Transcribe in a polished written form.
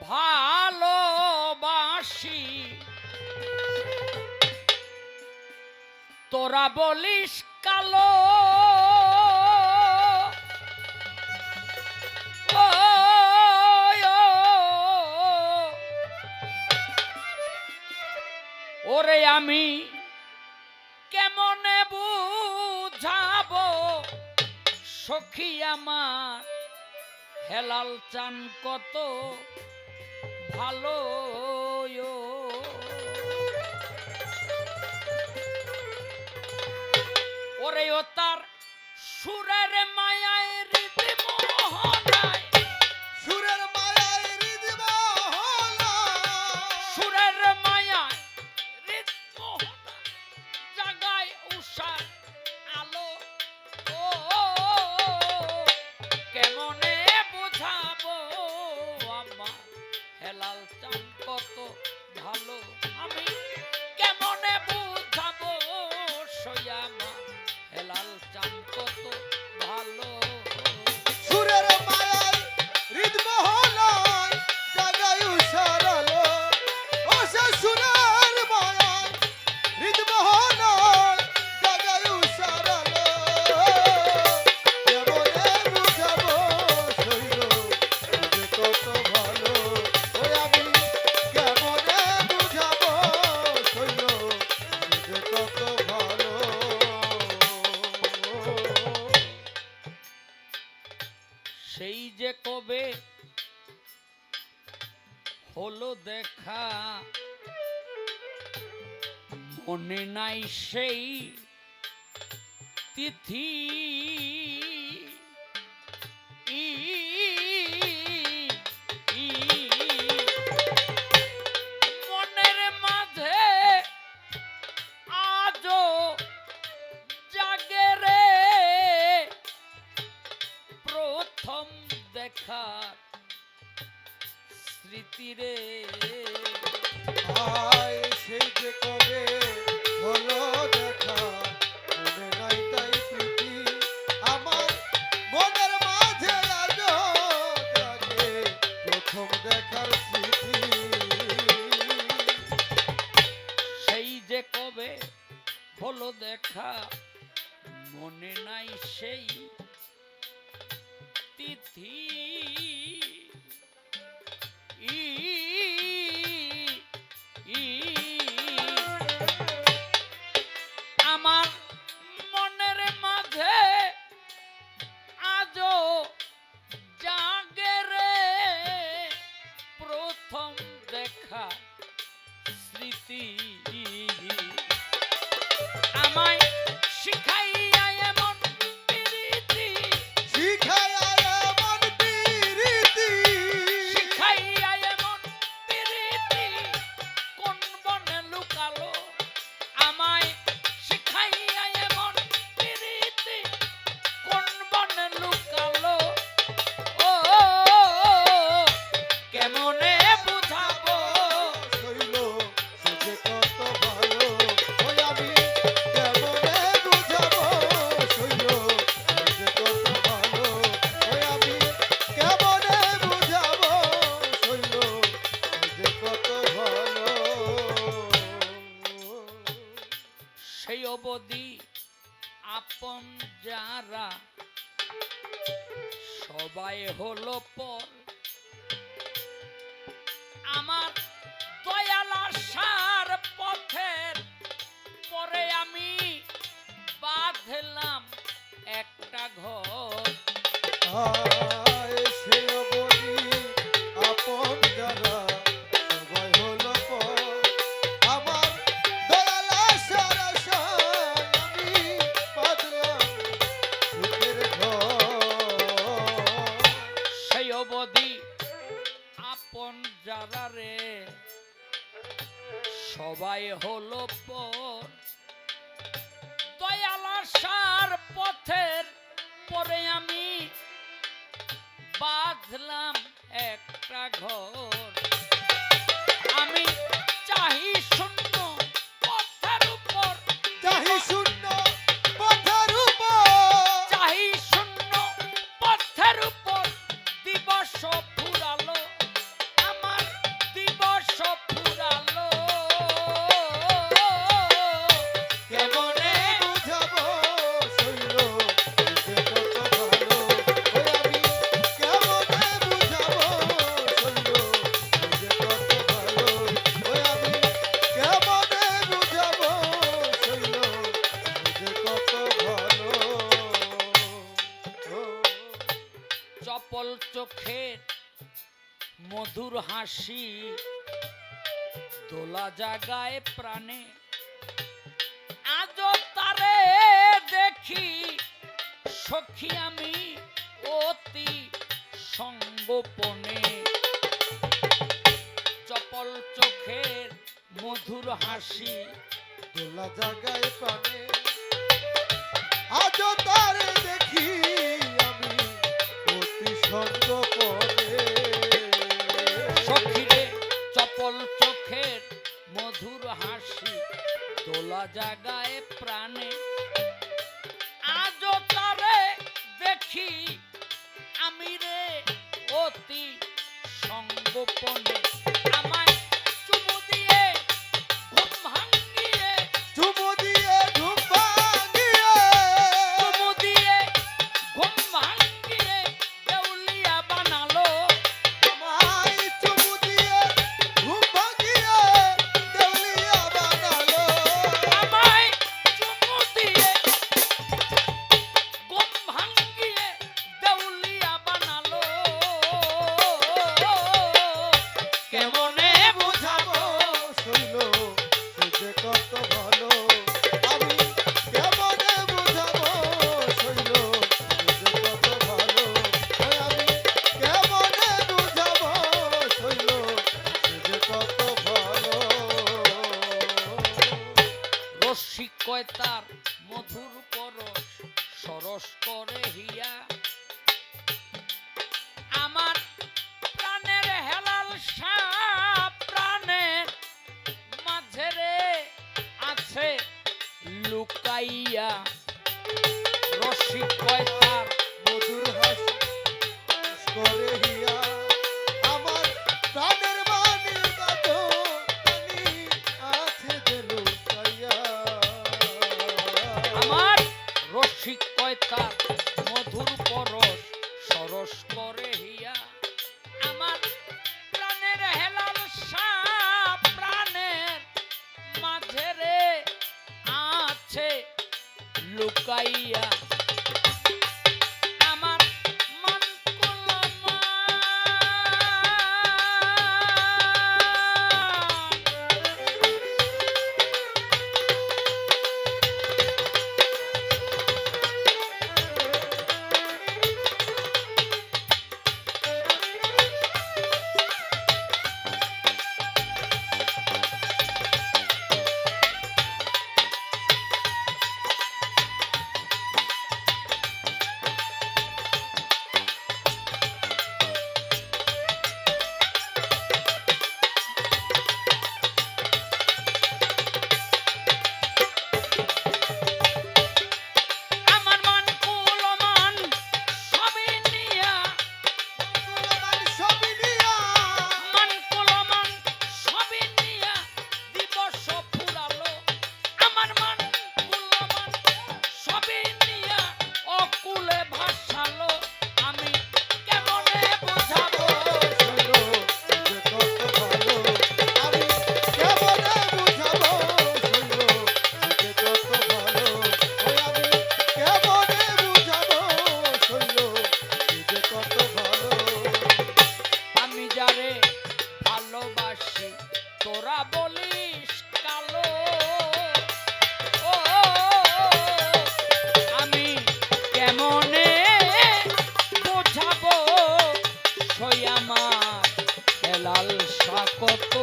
ভালোবাসি তোরা বলিস কালো ওরে আমি কেমনে বুঝাবো সখী আমার হেলাল চান কত ভালো ওরে ও তার সুরের মায়ায় হৃদয় মোহনায় সুরের মায়ায় হৃদয় মোহনায় সুরের মায়ায় হৃদয় মোহনায় জাগায় উষার আলো ও কেমনে বুঝাবো আমার হেলাল চান কত ভালো আমি কেমনে বুঝাবো সয়ামা হেলাল চান কত ভালো সুরের মায়ায় হৃদয় মোহনায় জাগায় উষার আলো ও সে সুরের মায়ায় হৃদয় মোহনায় জাগায় উষার আলো কেমনে বুঝাবো শৈল তুঝে কত ভালো ওই আমি কেমনে বুঝাবো শৈল তুঝে কত ভালো সেই যে কবে হলো দেখা মনে নাই সেই তিথি মনের মাঝে আজও জাগে রে প্রথম দেখার স্মৃতি রে আয় সেই যে কবে হলো দেখা মনে নাই তাই স্মৃতি আমার মনের মাঝে আজও জাগে প্রথম দেখার স্মৃতি সেই যে কবে হলো দেখা মনে নাই সেই তিথি আমার মনের মাঝে আজও জাগে রে প্রথম দেখা স্মৃতি আমায় শিখাইয়া এমন প্রীতি শিখায়া এমন প্রীতি শিখাইয়া এমন প্রীতি কোন বনে লুকালো আমায় শিখাইয়া এমন প্রীতি কোন বনে লুকালো ও কেমনে বুঝাবো শৈল তুঝে কত ভালো ওই আমি কেমনে বুঝাবো শৈল তুঝে কত ভালো ওই আমি কেমনে বুঝাবো শৈল তুঝে কত ভালো সেই অবধি আপন যারা সবাই হলো পর আমার দয়াল আসার পথের পরে আমি বাঁধলাম একটা ঘর আয় সে অবধি আপন যারা সবাই হলো পর আমার দয়াল আসার আশায় আমি বাঁধলাম সুখের ঘর সেই অবধি আপন যারা রে সবাই হলো পর দয়াল আসার পথের পরে আমি বাঁধলাম একটা ঘর আমি চাহি শূন্য পথের উপর চাহি শূন্য পথের উপর চাহি শূন্য পথের উপর দিবস ফুরালো আমার চপল চোখের মধুর হাসি দোলা জাগায় প্রাণে আজ তারে দেখি সখী আমি অতি সঙ্গোপনে চপল চোখের মধুর হাসি দোলা জাগায় প্রাণে আজ তারে দেখি আমি অতি সঙ্গোপনে সখীরে চপল চোখের মধুর হাসি দোলা জাগায় প্রাণে আজ তারে দেখি আমি রে অতি সঙ্গোপনে আমায় চুমু দিয়ে ঘুম ভাঙিয়ে চুমু দিয়ে ঘুম ভাঙিয়ে চুমু দিয়ে ঘুম ভাঙিয়ে দেউলিয়া বানালো আমায় চুমু দিয়ে ঘুম ভাঙিয়ে দেউলিয়া বানালো আমায় চুমু দিয়ে ঘুম ভাঙিয়ে দেউলিয়া বানালো কেমনে বুঝাবো শৈল সে যে কত ভালো আমি কেমনে বুঝাবো শৈল সে যে কত ভালো আমি কেমনে বুঝাবো শৈল সে যে কত ভালো রসিকয় তার মধুর পরশ সরস করে হিয়া আমার প্রাণের হেলাল সাপ প্রাণের মাঝে রে আছে লুকাইয়া রসিকয় তার মধুর হাসি করে হিয়া আমার প্রাণের মানি গাতো পানি আছে যে লুকাইয়া আমার রসিকয় তার মধুর পরশ সরস করে হিয়া আমার প্রাণের হেলাল সাপ প্রাণের মাঝে রে আছে লুকাইয়া আমার মন কুলমান আমার মন কুলমান সবই নিয়া কুলমান সবই নিয়া মন কুলমান সবই নিয়া দিবস ফুরালো আমার মন কুলমান সবই নিয়া অকুলে ভাসালো আমি কেমনে বুঝাবো শৈল সে যে কত ভালো আমি কেমনে বুঝাবো শৈল সে যে কত ভালো আমি কেমনে বুঝাবো শৈল সে যে কত ভালো আমি যারে ভালোবাসি তোরা বলিস কালো ও আমি কেমনে বোঝাবো সই আমার হেলাল সাকত